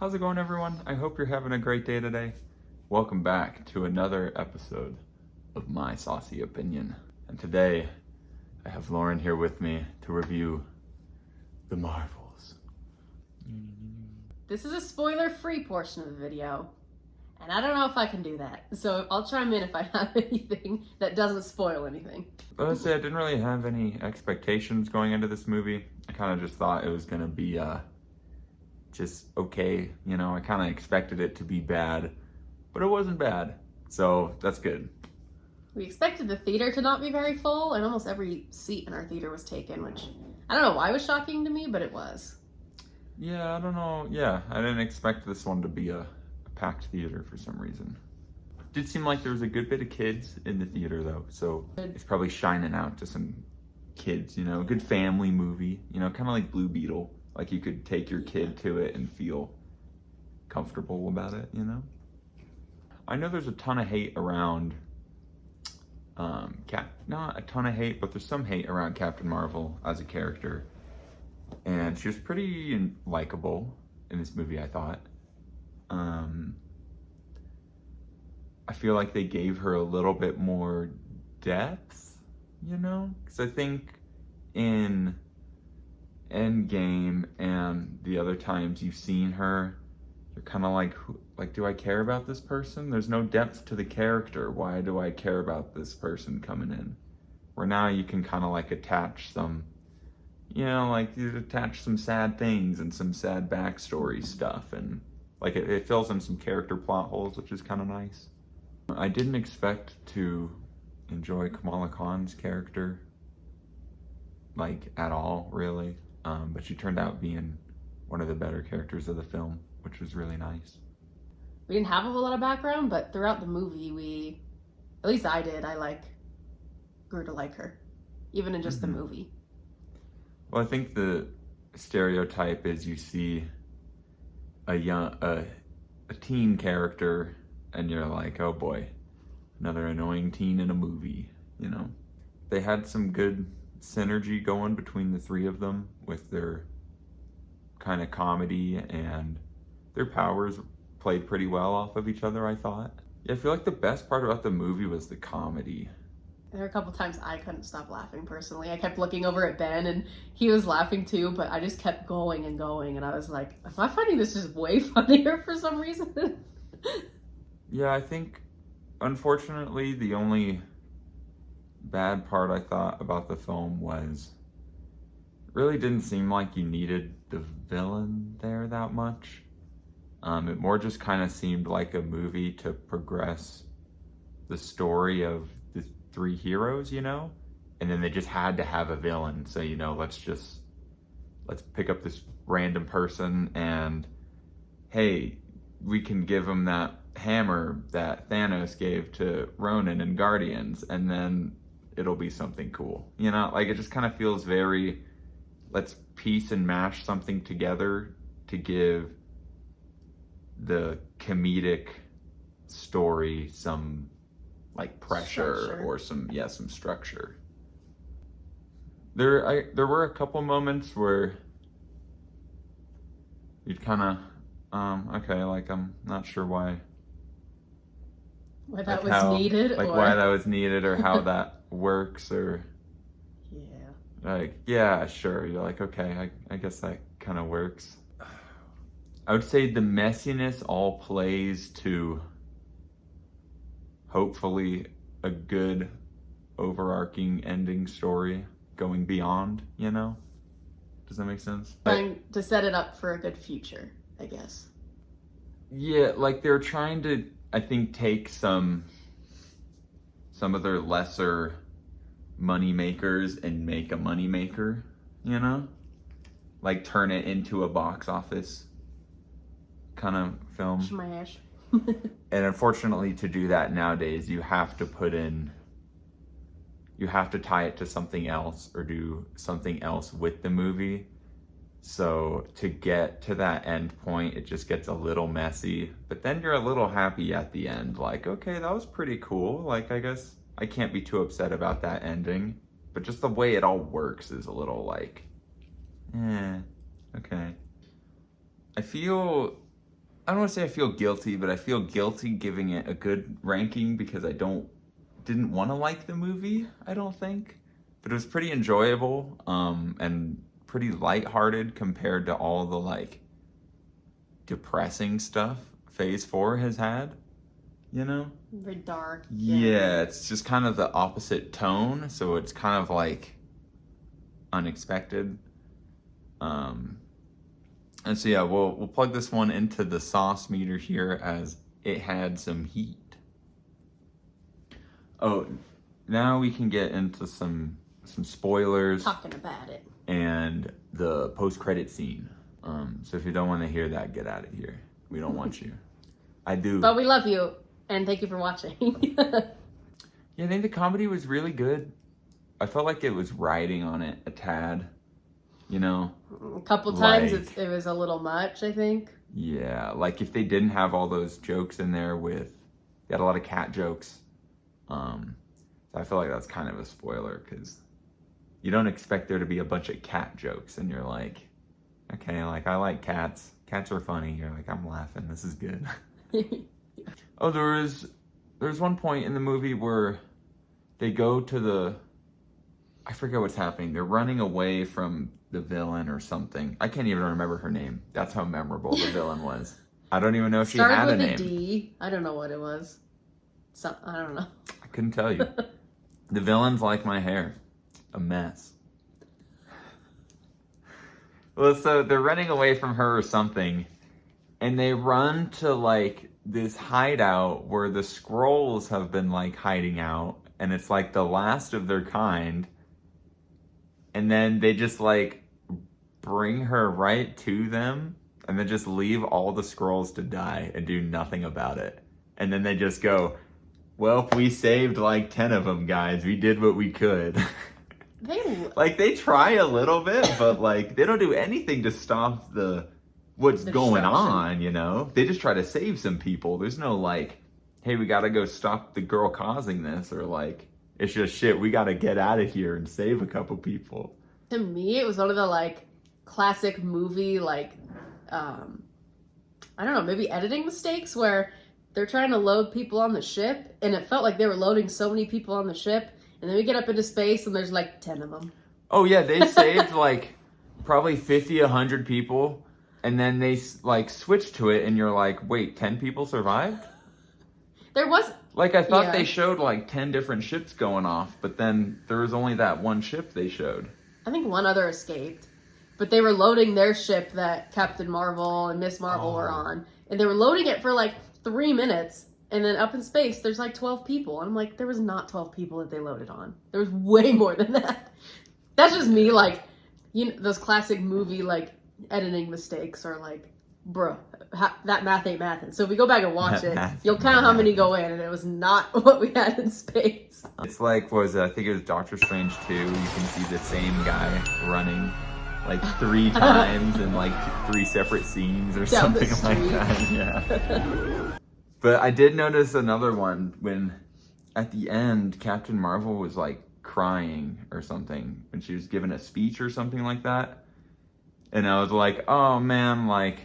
How's it going, everyone? I hope you're having a great day today. Welcome back to another episode of My Saucy Opinion. And today, I have Lauren here with me to review the Marvels. This is a spoiler-free portion of the video, and I don't know if I can do that. So I'll chime in if I have anything that doesn't spoil anything. But I say I didn't really have any expectations going into this movie. I kind of just thought it was gonna be just okay, you know. I kind of expected it to be bad, but it wasn't bad, so that's good. We expected the theater to not be very full, and almost every seat in our theater was taken, which I don't know why was shocking to me, but it was. Yeah, I don't know. Yeah, I didn't expect this one to be a packed theater for some reason. Did seem like there was a good bit of kids in the theater though, so it's probably shining out to some kids, you know. A good family movie, you know, kind of like Blue Beetle. Like you could take your kid to it and feel comfortable about it, you know? I know there's a ton of hate around, not a ton of hate, but there's some hate around Captain Marvel as a character. And she was pretty likable in this movie, I thought. I feel like they gave her a little bit more depth, you know? Because I think in Endgame and the other times you've seen her, you're kind of like, do I care about this person? There's no depth to the character. Why do I care about this person coming in? Where now you can kind of like attach some, you know, like you attach some sad things and some sad backstory stuff, and like it fills in some character plot holes, which is kind of nice. I didn't expect to enjoy Kamala Khan's character like at all, really. But she turned out being one of the better characters of the film, which was really nice. We didn't have a whole lot of background, but throughout the movie, at least I did, grew to like her, even in just the movie. Well, I think the stereotype is you see a teen character and you're like, oh boy, another annoying teen in a movie, you know? They had some good synergy going between the three of them with their kind of comedy, and their powers played pretty well off of each other, I thought. Yeah, I feel like the best part about the movie was the comedy. There were a couple times I couldn't stop laughing personally. I kept looking over at Ben and he was laughing too, but I just kept going and going, and I was like, am I finding this just way funnier for some reason? Yeah, I think unfortunately the only bad part I thought about the film was it really didn't seem like you needed the villain there that much. It more just kind of seemed like a movie to progress the story of the three heroes, you know? And then they just had to have a villain. So, you know, let's pick up this random person and, hey, we can give him that hammer that Thanos gave to Ronan and Guardians, and then it'll be something cool. You know, like it just kind of feels very, let's piece and mash something together to give the comedic story some like pressure or some structure. There were a couple moments where you'd kind of, okay, like I'm not sure why that was needed, like why that was needed or how that works, or like, yeah, sure, you're like, okay, I guess that kind of works. I would say the messiness all plays to hopefully a good overarching ending story going beyond, you know? Does that make sense? Trying to set it up for a good future, I guess. Yeah, like they're trying to, I think, take some of their lesser money makers and make a money maker, you know? Like turn it into a box office kind of film. Smash. And unfortunately, to do that nowadays, you have to tie it to something else or do something else with the movie. So to get to that end point, it just gets a little messy, but then you're a little happy at the end. Like, okay, that was pretty cool. Like, I guess I can't be too upset about that ending, but just the way it all works is a little like, okay. I feel I don't want to say I feel guilty, but I feel guilty giving it a good ranking because I didn't want to like the movie, I don't think. But it was pretty enjoyable, and pretty lighthearted compared to all the like depressing stuff Phase 4 has had, you know? Very dark. Yeah, it's just kind of the opposite tone, so it's kind of like unexpected. And so yeah, we'll plug this one into the sauce meter here as it had some heat. Oh, now we can get into some spoilers. Talking about it. And the post-credit scene. So if you don't want to hear that, get out of here. We don't want you. I do. But we love you, and thank you for watching. Yeah, I think the comedy was really good. I felt like it was riding on it a tad, you know? A couple times Like- it was a little much, I think. Yeah, like if they didn't have all those jokes in there they had a lot of cat jokes. So I feel like that's kind of a spoiler because you don't expect there to be a bunch of cat jokes and you're like, okay, like I like cats. Cats are funny. You're like, I'm laughing. This is good. Oh, there's one point in the movie where they go to I forget what's happening. They're running away from the villain or something. I can't even remember her name. That's how memorable the villain was. I don't even know if she had Started a with name. a D. I don't know what it was. I don't know. I couldn't tell you. The villain's like my hair. A mess. Well, so they're running away from her or something, and they run to like this hideout where the Skrulls have been like hiding out, and it's like the last of their kind. And then they just like bring her right to them, and then just leave all the Skrulls to die and do nothing about it. And then they just go, well, we saved like 10 of them, guys. We did what we could. Like, they try a little bit, but like, they don't do anything to stop what's going on, you know? They just try to save some people. There's no like, hey, we gotta go stop the girl causing this, or like, it's just shit, we gotta get out of here and save a couple people. To me, it was one of the like classic movie like I don't know, maybe editing mistakes where they're trying to load people on the ship, and it felt like they were loading so many people on the ship, and then we get up into space and there's like 10 of them. Oh yeah, they saved like probably 50, 100 people, and then they like switched to it, and you're like, wait, 10 people survived? There was Like, I thought Yeah. they showed like 10 different ships going off, but then there was only that one ship they showed. I think one other escaped, but they were loading their ship that Captain Marvel and Miss Marvel were on, and they were loading it for like 3 minutes, and then up in space there's like 12 people, and I'm like, there was not 12 people that they loaded on. There was way more than that. That's just me, like, you know, those classic movie like editing mistakes are like, bro, that math ain't mathin'. So if we go back and watch it, you'll count how many go in, and it was not what we had in space. It's like, I think it was Doctor Strange 2, you can see the same guy running like 3 times in like 3 separate scenes or Down the something like that. Yeah. But I did notice another one when at the end Captain Marvel was like crying or something when she was giving a speech or something like that. And I was like, oh man, like,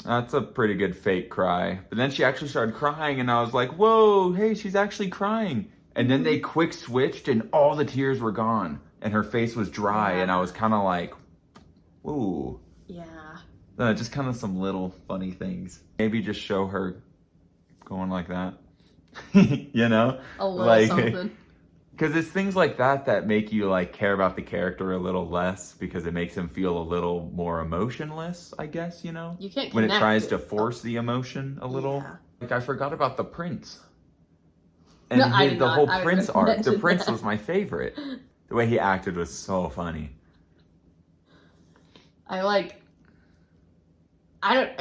that's a pretty good fake cry. But then she actually started crying, and I was like, whoa, hey, she's actually crying. And then they quick switched, and all the tears were gone, and her face was dry, and I was kind of like, ooh. Yeah. Just kind of some little funny things. Maybe just show her going like that. You know? A little like, something. Because it's things like that make you like care about the character a little less, because it makes him feel a little more emotionless, I guess, you know? You can't When it connect tries it. to force the emotion a little. Yeah. Like, I forgot about the prince. And No, I did the not. whole I was prince gonna arc. The mention prince that. was my favorite. The way he acted was so funny. It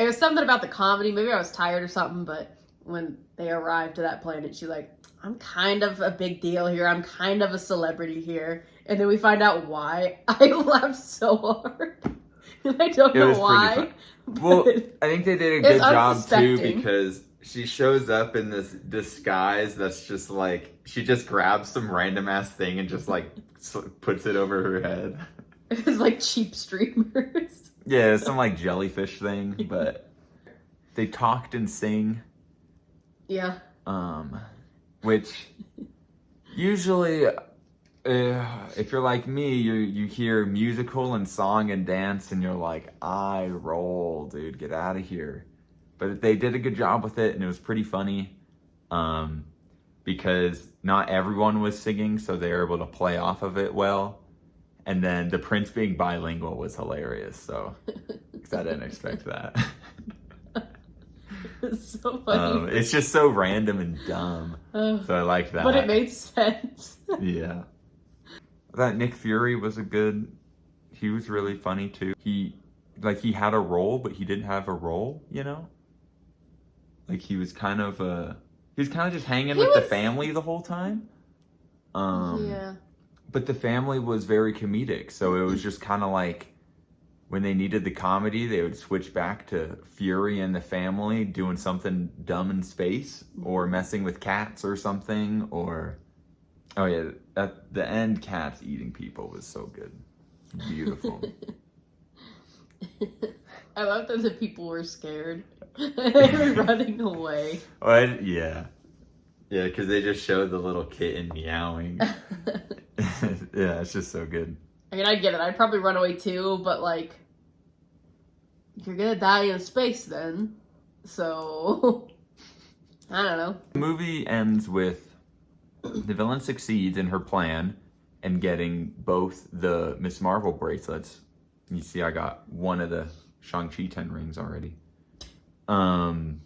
was something about the comedy. Maybe I was tired or something, but when they arrived to that planet, she's like, I'm kind of a big deal here. I'm kind of a celebrity here. And then we find out why. I laughed so hard. And I don't know why. Pretty fun. Well, I think they did a It's good job too, unsuspecting. because she shows up in this disguise that's just like, she just grabs some random ass thing and just like puts it over her head. It was like cheap streamers. Yeah, some like jellyfish thing, but they talked and sing. Yeah. Which usually, if you're like me, you hear musical and song and dance, and you're like, I roll, dude, get out of here. But they did a good job with it, and it was pretty funny, because not everyone was singing, so they were able to play off of it well. And then the prince being bilingual was hilarious, so because I didn't expect that. It's so funny. It's just so random and dumb, so I like that. But it made sense. Yeah. That Nick Fury was he was really funny too. He had a role, but he didn't have a role, you know? Like he was kind of just hanging with the family the whole time. Yeah. But the family was very comedic, so it was just kind of like when they needed the comedy, they would switch back to Fury and the family doing something dumb in space or messing with cats or something, or oh yeah, at the end, cats eating people was so good. Beautiful. I love that the people were scared. They were running away. Yeah, because they just showed the little kitten meowing. Yeah, it's just so good. I mean, I get it. I'd probably run away too, but like, you're gonna die in space then. So, I don't know. The movie ends with the villain succeeds in her plan and getting both the Miss Marvel bracelets. You see, I got one of the Shang-Chi 10 rings already. And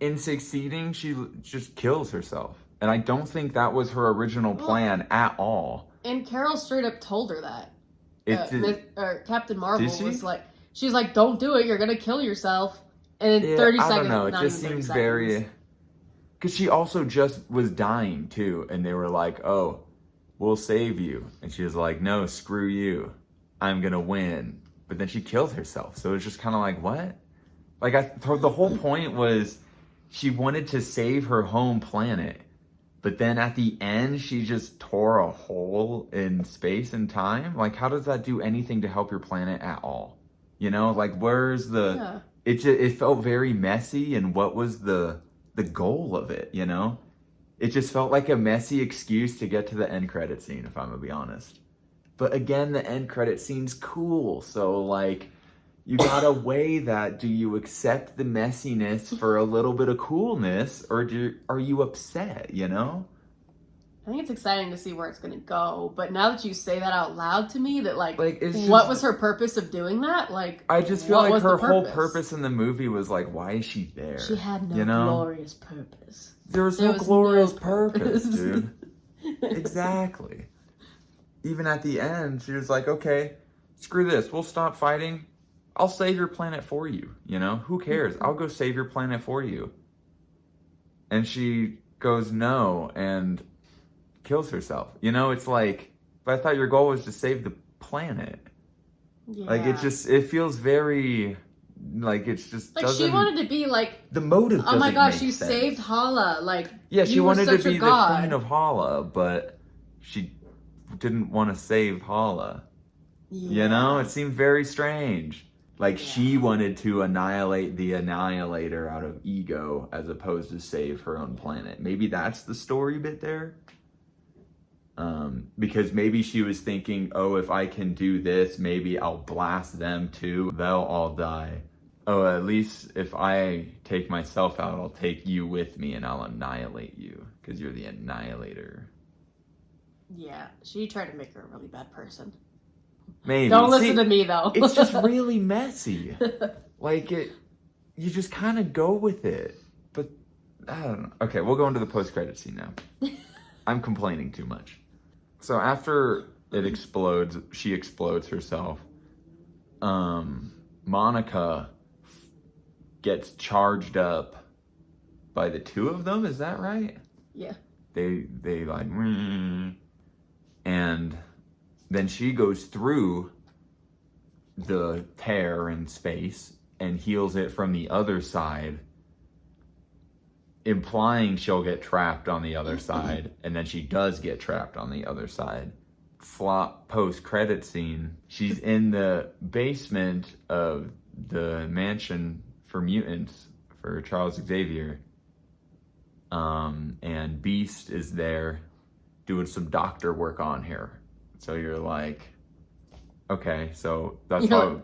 in succeeding, she just kills herself. And I don't think that was her original plan at all. And Carol straight up told her that. Captain Marvel was like, she's like, don't do it, you're gonna kill yourself. And in 30 seconds, I don't know, it just seems very... Because she also just was dying too, and they were like, oh, we'll save you. And she was like, no, screw you. I'm gonna win. But then she killed herself, so it was just kind of like, what? Like, the whole point was she wanted to save her home planet. But then at the end, she just tore a hole in space and time. Like, how does that do anything to help your planet at all? You know, like, where's the... Yeah. It felt very messy, and what was the goal of it, you know? It just felt like a messy excuse to get to the end credit scene, if I'm gonna be honest. But again, the end credit scene's cool, so, like, you gotta weigh that. Do you accept the messiness for a little bit of coolness, or are you upset, you know? I think it's exciting to see where it's gonna go, but now that you say that out loud to me, that like it's what was her purpose of doing that? Like, I just feel like her whole purpose in the movie was like, why is she there? She had no glorious purpose. There was no glorious purpose, dude. Exactly. Even at the end, she was like, okay, screw this, we'll stop fighting. I'll save your planet for you, you know? Who cares? I'll go save your planet for you. And she goes, no, and kills herself. You know, it's like, but I thought your goal was to save the planet. Yeah. Like, it feels very, like, it's just like she wanted to be like, the motive doesn't oh my gosh, you sense. Saved Hala. Like, yeah, she wanted to be the queen of Hala, but she didn't want to save Hala. Yeah. You know, it seemed very strange. Like, she wanted to annihilate the Annihilator out of ego as opposed to save her own planet. Maybe that's the story bit there. Because maybe she was thinking, oh, if I can do this, maybe I'll blast them too. They'll all die. Oh, at least if I take myself out, I'll take you with me and I'll annihilate you because you're the Annihilator. Yeah, she tried to make her a really bad person. Maybe. Don't listen to me, though. It's just really messy. Like, you just kind of go with it. But, I don't know. Okay, we'll go into the post-credit scene now. I'm complaining too much. So after it explodes, she explodes herself. Monica gets charged up by the two of them, is that right? Yeah. They like, and then she goes through the tear in space and heals it from the other side, implying she'll get trapped on the other side, and then she does get trapped on the other side. Flop post-credit scene, she's in the basement of the mansion for mutants for Charles Xavier. And Beast is there doing some doctor work on here. So you're like, okay, so that's how.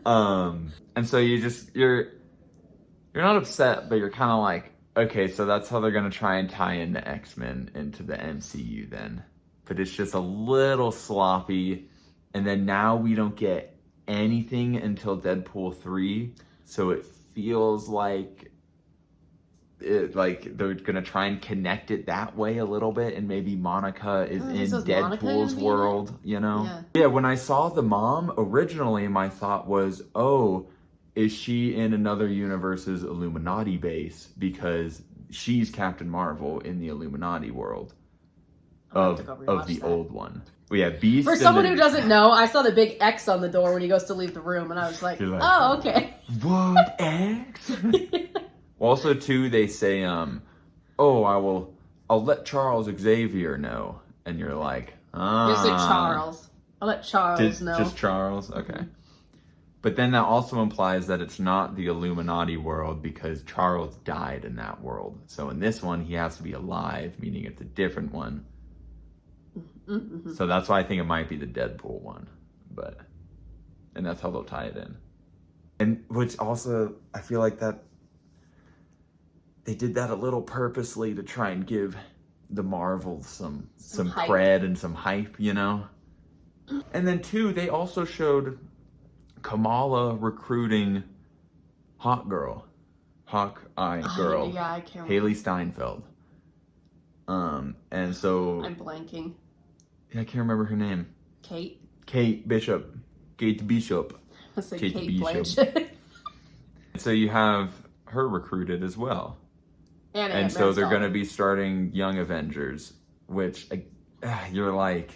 And so you're not upset, but you're kind of like, okay, so that's how they're gonna try and tie in the X-Men into the MCU then. But it's just a little sloppy, and then now we don't get anything until Deadpool 3, so it feels like they're gonna try and connect it that way a little bit, and maybe Monica is in Deadpool's world, you know? Yeah, when I saw the mom, originally my thought was, oh, is she in another universe's Illuminati base because she's Captain Marvel in the Illuminati world of the old one. Well, yeah, Beast. For someone who doesn't know, I saw the big X on the door when he goes to leave the room, and I was like, oh, okay. What, X? Also, too, they say, oh, I'll let Charles Xavier know. And you're like, Just say Charles. I'll let Charles know. Just Charles? Okay. But then that also implies that it's not the Illuminati world because Charles died in that world. So in this one, he has to be alive, meaning it's a different one. Mm-hmm. So that's why I think it might be the Deadpool one. And that's how they'll tie it in. And which also, I feel like that they did that a little purposely to try and give the Marvels some cred and some hype, you know? And then two, they also showed Kamala recruiting Hawkeye girl, yeah, I can't Haley Steinfeld. And so I'm blanking. Yeah, I can't remember her name. Kate Bishop. I said Kate Blanchett. So you have her recruited as well. And so they're going to be starting Young Avengers, which you're like,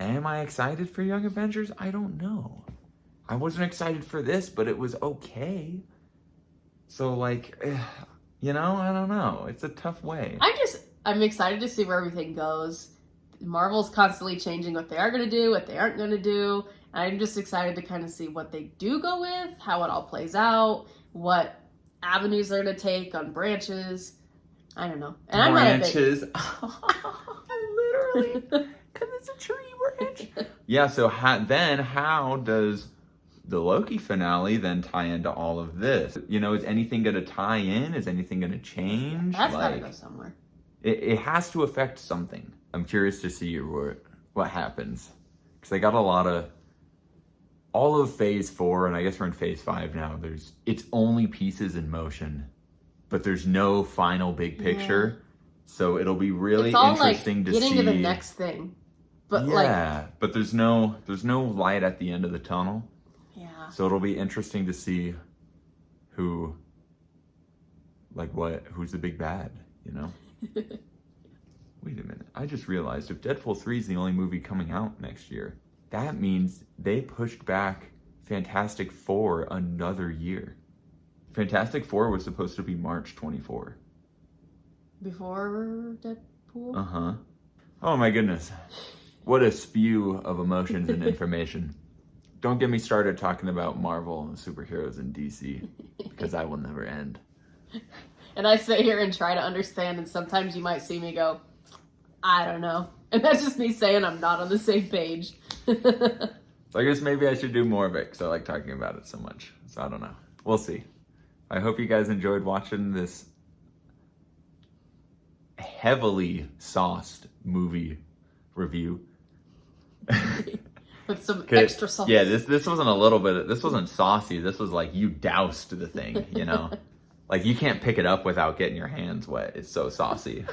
am I excited for Young Avengers? I don't know. I wasn't excited for this, but it was okay. So like, you know, I don't know. It's a tough way. I'm excited to see where everything goes. Marvel's constantly changing what they are going to do, what they aren't going to do. I'm just excited to kind of see what they do go with, how it all plays out, what avenues they're going to take on branches. I don't know. And branches. Literally. Because it's a tree branch. Yeah, so how does the Loki finale then tie into all of this? You know, is anything going to tie in? Is anything going to change? That's got to go somewhere. It has to affect something. I'm curious to see what happens. Because they got all of phase 4, and I guess we're in phase 5 now. It's only pieces in motion, but there's no final big picture. Yeah. So it'll be really interesting to see. Getting to the next thing. But but there's no light at the end of the tunnel. Yeah. So it'll be interesting to see who's the big bad, you know? Wait a minute. I just realized if Deadpool 3 is the only movie coming out next year, that means they pushed back Fantastic Four another year. Fantastic Four was supposed to be March 24. Before Deadpool? Uh-huh. Oh my goodness. What a spew of emotions and information. Don't get me started talking about Marvel and superheroes in DC, because I will never end. And I sit here and try to understand, and sometimes you might see me go, I don't know. And that's just me saying I'm not on the same page. So I guess maybe I should do more of it, because I like talking about it so much. So I don't know. We'll see. I hope you guys enjoyed watching this heavily sauced movie review. With some extra sauce. Yeah, this wasn't a little bit, this wasn't saucy. This was like you doused the thing, you know? Like you can't pick it up without getting your hands wet. It's so saucy.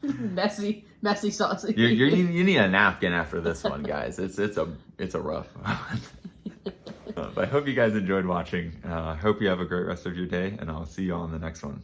Messy saucy. You need a napkin after this one, guys. It's a rough one. But I hope you guys enjoyed watching. I hope you have a great rest of your day, and I'll see you all in the next one.